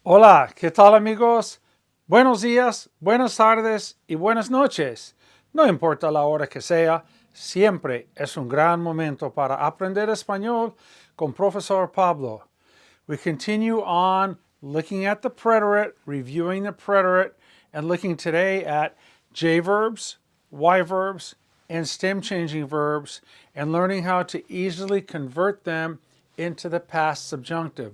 Hola, ¿qué tal amigos? Buenos días, buenas tardes y buenas noches. No importa la hora que sea, siempre es un gran momento para aprender español con Profesor Pablo. We continue on looking at the preterite, reviewing the preterite, and looking today at J verbs, Y verbs, and stem changing verbs, and learning how to easily convert them into the past subjunctive.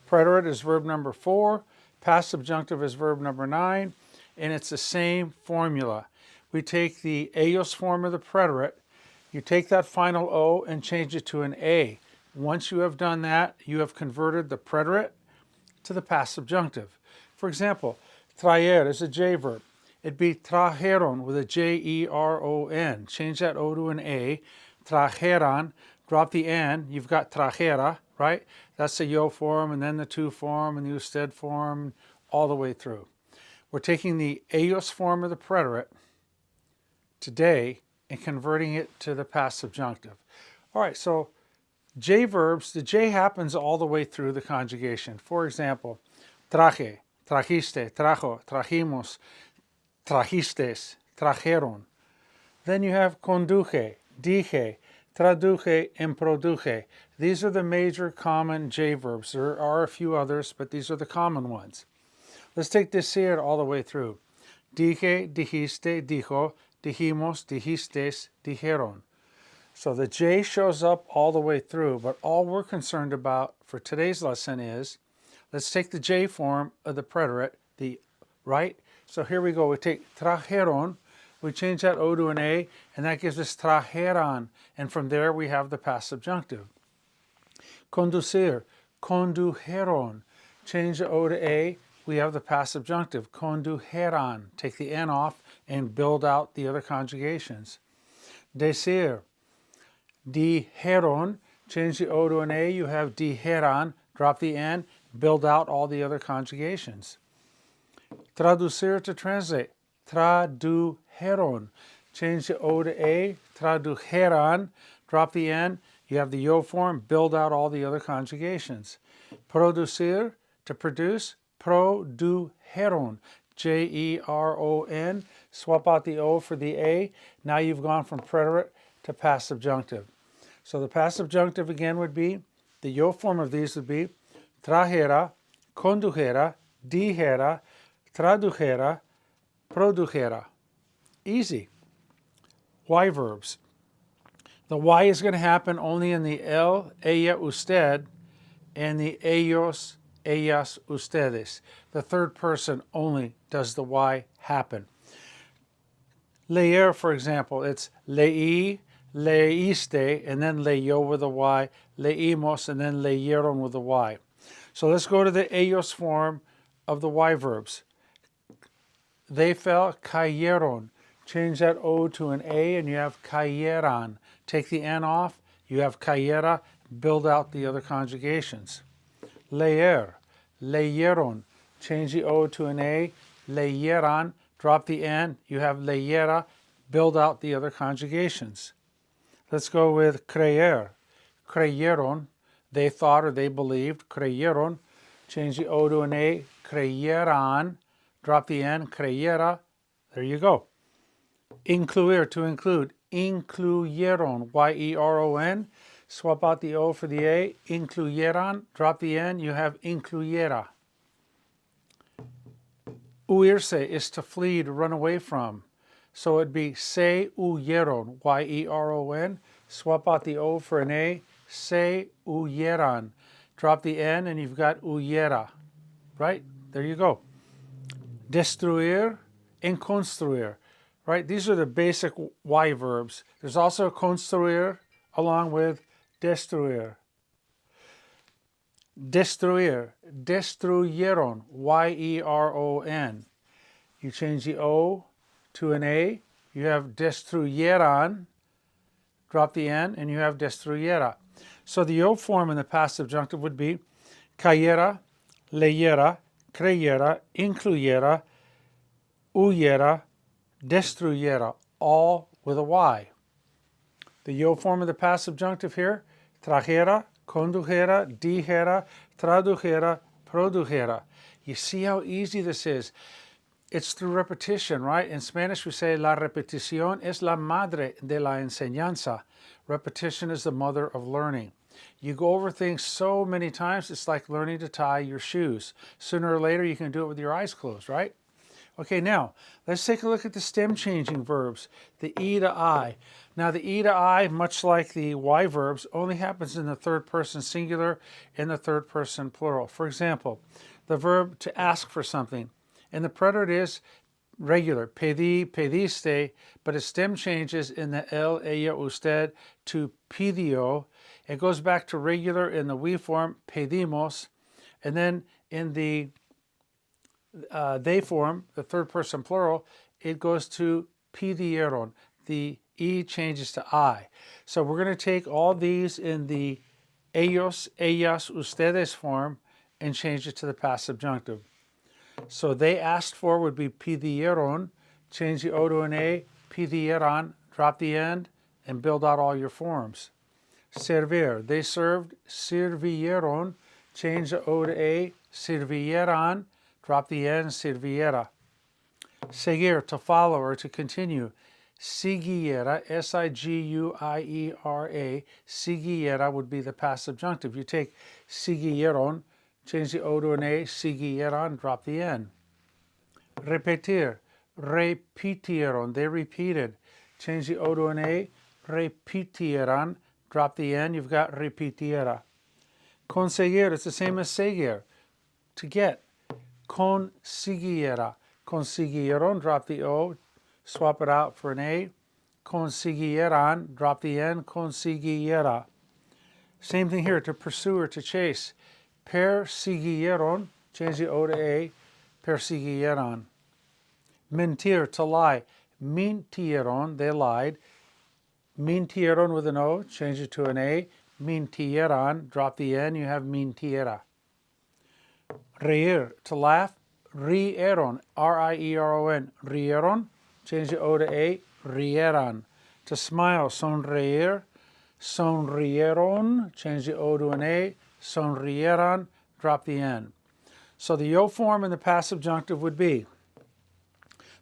Preterite is verb number 4, past subjunctive is verb number 9, and it's the same formula. We take the ellos form of the preterite, you take that final O and change it to an A. Once you have done that, you have converted the preterite to the past subjunctive. For example, traer is a J verb. It'd be trajeron with a J-E-R-O-N. Change that O to an A. Trajeran, drop the N, you've got trajera, right? That's the yo form, and then the to form, and the usted form, all the way through. We're taking the ellos form of the preterite today and converting it to the past subjunctive. All right, so J verbs, the J happens all the way through the conjugation. For example, traje, trajiste, trajo, trajimos, trajistes, trajeron. Then you have conduje, dije, traduje, and produje. These are the major common J verbs. There are a few others, but these are the common ones. Let's take decir all the way through. Dije, dijiste, dijo, dijimos, dijistes, dijeron. So the J shows up all the way through, but all we're concerned about for today's lesson is, let's take the J form of the preterite, right? So here we go, we take trajeron, we change that O to an A, and that gives us trajeran, and from there we have the past subjunctive. Conducir, condujeron, change the O to A, we have the past subjunctive, condujeran. Take the N off and build out the other conjugations. Decir, dijeron, change the O to an A, you have dijeran, drop the N, build out all the other conjugations. Traducir to translate, tradujeron, change the O to A, tradujeran, drop the N, you have the yo form, build out all the other conjugations. Producir, to produce, produjeron, J-E-R-O-N, swap out the O for the A, now you've gone from preterite to past subjunctive. So the past subjunctive again would be, the yo form of these would be trajera, condujera, dijera, tradujera, produjera. Easy. Y verbs. The Y is going to happen only in the él, ella, usted, and the ellos, ellas, ustedes. The third person only does the Y happen. Leer, for example, it's leí, leíste, and then leyó with a Y, leímos, and then leyeron with a Y. So let's go to the ellos form of the Y verbs. They fell, cayeron. Change that O to an A and you have cayeran. Take the N off, you have cayera, build out the other conjugations. Leer, leyeron. Change the O to an A, leyeran, drop the N, you have leyera, build out the other conjugations. Let's go with creer, creyeron. They thought or they believed, creyeron. Change the O to an A, creyeran, drop the N, creyera, there you go. Incluir, to include, incluyeron, Y-E-R-O-N, swap out the O for the A, incluyeran, drop the N, you have incluyera. Huirse is to flee, to run away from. So it'd be se huyeron, Y-E-R-O-N, swap out the O for an A, se huyeran. Drop the N and you've got huyera, right? There you go. Destruir and construir, right? These are the basic Y verbs. There's also construir along with destruir. Destruir, destruyeron, Y-E-R-O-N. You change the O to an A, you have destruyeran, drop the N, and you have destruyera. So the yo form in the past subjunctive would be cayera, leyera, creyera, incluyera, huyera, destruyera, all with a Y. The yo form of the past subjunctive here, trajera, condujera, dijera, tradujera, produjera. You see how easy this is? It's through repetition, right? In Spanish we say la repetición es la madre de la enseñanza. Repetition is the mother of learning. You go over things so many times, it's like learning to tie your shoes. Sooner or later you can do it with your eyes closed, right? Okay, now let's take a look at the stem changing verbs, the E to I. Now the E to I, much like the Y verbs, only happens in the third person singular and the third person plural. For example, the verb to ask for something, and the preterite is regular, pedí, pediste, but its stem changes in the él, ella, usted to pidió. It goes back to regular in the we form, pedimos, and then in the they form, the third person plural, it goes to pidieron. The E changes to I. So we're going to take all these in the ellos, ellas, ustedes form and change it to the past subjunctive. So they asked for would be pidieron, change the O to an A, pidieran, drop the end, and build out all your forms. Servir, they served, sirvieron, change the O to A, sirvieran, drop the end, sirviera. Seguir, to follow or to continue. Siguiera, S-I-G-U-I-E-R-A, siguiera would be the past subjunctive. You take siguieron, change the O to an A, siguieran, drop the N. Repetir, repitieron, they repeated. Change the O to an A, repitieran, drop the N, you've got repitiera. Conseguir, it's the same as seguir, to get. Consiguiera, consiguieron, drop the O, swap it out for an A. Consiguieran, drop the N, consiguiera. Same thing here, to pursue or to chase. Persiguieron, change the O to A, persiguieran. Mentir, to lie. Mintieron, they lied. Mintieron with an O, change it to an A. Mintieran, drop the N, you have mintiera. Reír, to laugh. Rieron, R-I-E-R-O-N. Rieron, change the O to A. Rieran. To smile, sonreír. Sonrieron, change the O to an A. Sonrieran, drop the N. So the yo form in the past subjunctive would be,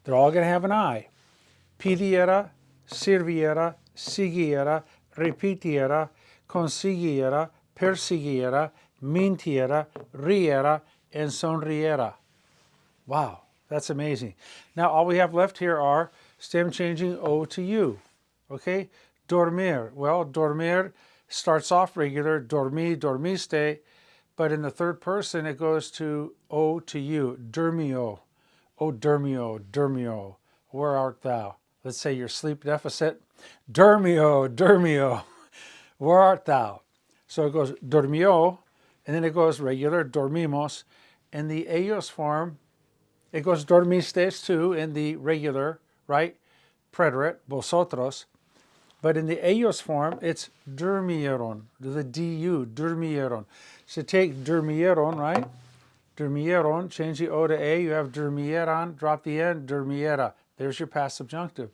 they're all going to have an I. Pidiera, sirviera, siguiera, repitiera, consiguiera, persiguiera, mintiera, riera, and sonriera. Wow, that's amazing. Now all we have left here are stem changing O to U. Okay, dormir. Well, dormir starts off regular, dormi, dormiste, but in the third person it goes to O to U, dormio. O dormio, dormio, where art thou? Let's say your sleep deficit. Dormio, dormio, where art thou? So it goes dormio, and then it goes regular, dormimos. In the ellos form, it goes dormistes too in the regular, right? Preterite, vosotros. But in the ellos form, it's durmieron, the du, durmieron. So take durmieron, right? Durmieron, change the O to A, you have durmieran, drop the N, durmiera. There's your past subjunctive.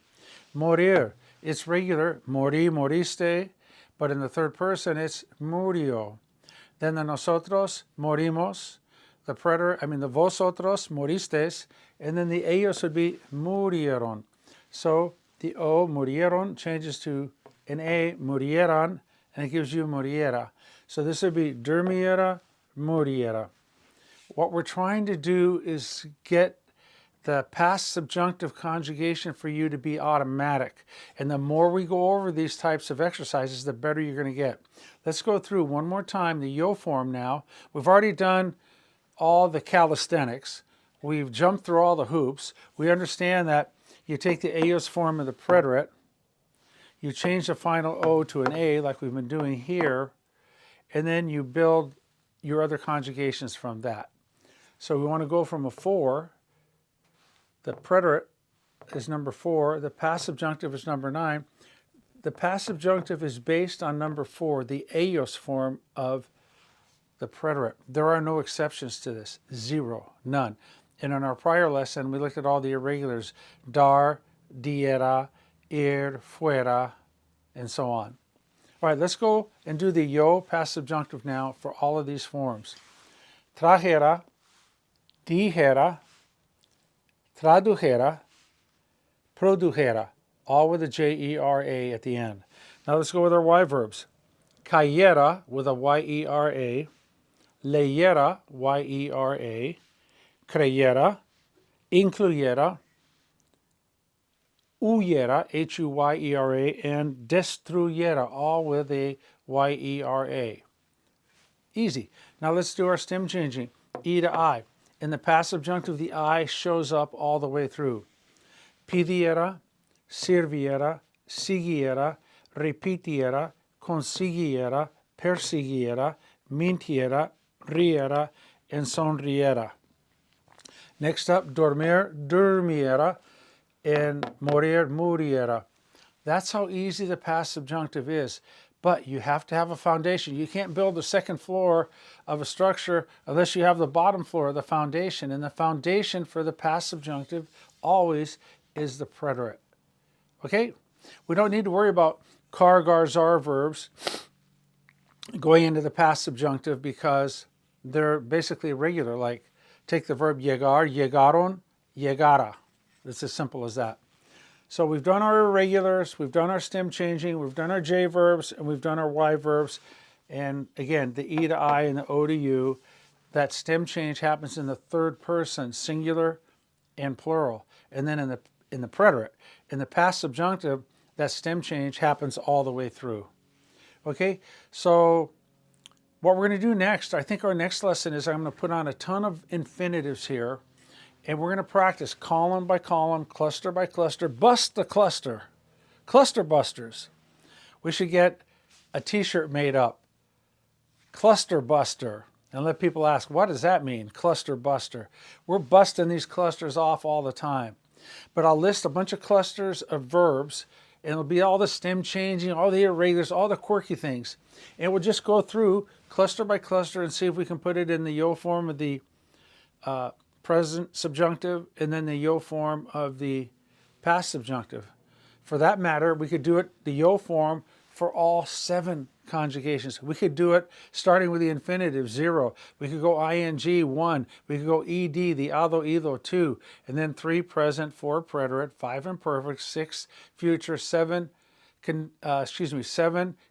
Morir, it's regular, mori, moriste, but in the third person, it's murio. Then the nosotros, morimos, the the vosotros, moristes, and then the ellos would be murieron. So the O, murieron, changes to an A, murieran, and it gives you muriera. So this would be durmiera, muriera. What we're trying to do is get the past subjunctive conjugation for you to be automatic. And the more we go over these types of exercises, the better you're going to get. Let's go through one more time the yo form now. We've already done all the calisthenics. We've jumped through all the hoops. We understand that you take the ellos form of the preterite, you change the final O to an A like we've been doing here, and then you build your other conjugations from that. So we want to go from a 4, the preterite is number 4, the past subjunctive is number 9. The past subjunctive is based on number 4, the ellos form of the preterite. There are no exceptions to this, 0, none. And in our prior lesson, we looked at all the irregulars, dar, diera, ir, fuera, and so on. All right, let's go and do the yo past subjunctive now for all of these forms. trajera, dijera, tradujera, produjera, all with a J-E-R-A at the end. Now let's go with our Y verbs. Cayera with a Y-E-R-A, leyera, Y-E-R-A, creyera, incluyera, huyera, H-U-Y-E-R-A, and destruyera, all with a Y-E-R-A. Easy. Now let's do our stem changing. E to I. In the past subjunctive, the I shows up all the way through. Pidiera, sirviera, siguiera, repitiera, consiguiera, persiguiera, mintiera, riera, and sonriera. Next up, dormir, durmiera, and morir, muriera. That's how easy the past subjunctive is. But you have to have a foundation. You can't build the second floor of a structure unless you have the bottom floor of the foundation. And the foundation for the past subjunctive always is the preterite. Okay? We don't need to worry about car, gar, zar verbs going into the past subjunctive because they're basically irregular. Like, take the verb llegar, llegaron, llegara. It's as simple as that. So we've done our irregulars, we've done our stem changing, we've done our J verbs, and we've done our Y verbs. And again, the E to I and the O to U, that stem change happens in the third person, singular and plural. And then in the preterite. In the past subjunctive, that stem change happens all the way through. Okay, so what we're going to do next, I think our next lesson is I'm going to put on a ton of infinitives here. And we're going to practice column by column, cluster by cluster, bust the cluster, cluster busters. We should get a t-shirt made up, cluster buster, and let people ask, what does that mean, cluster buster? We're busting these clusters off all the time. But I'll list a bunch of clusters of verbs, and it'll be all the stem changing, all the irregulars, all the quirky things. And we'll just go through cluster by cluster and see if we can put it in the yo form of the present subjunctive, and then the yo form of the past subjunctive. For that matter, we could do it the yo form for all 7 conjugations. We could do it starting with the infinitive, 0. We could go ing, 1. We could go ed, the ado, ido, 2. And then 3 present, 4 preterite, 5 imperfect, 6 future, 7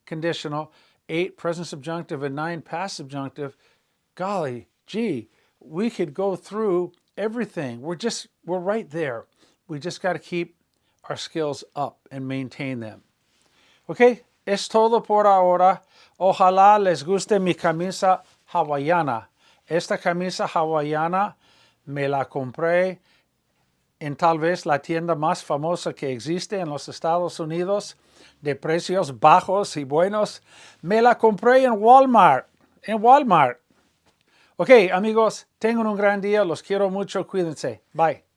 conditional, 8 present subjunctive, and 9 past subjunctive. Golly gee, we could go through everything. We're right there. We just got to keep our skills up and maintain them. Okay, es todo por ahora. Ojalá les guste mi camisa hawaiana. Esta camisa hawaiana me la compré en tal vez la tienda más famosa que existe en los Estados Unidos, de precios bajos y buenos. Me la compré en Walmart. Ok, amigos, tengan un gran día. Los quiero mucho. Cuídense. Bye.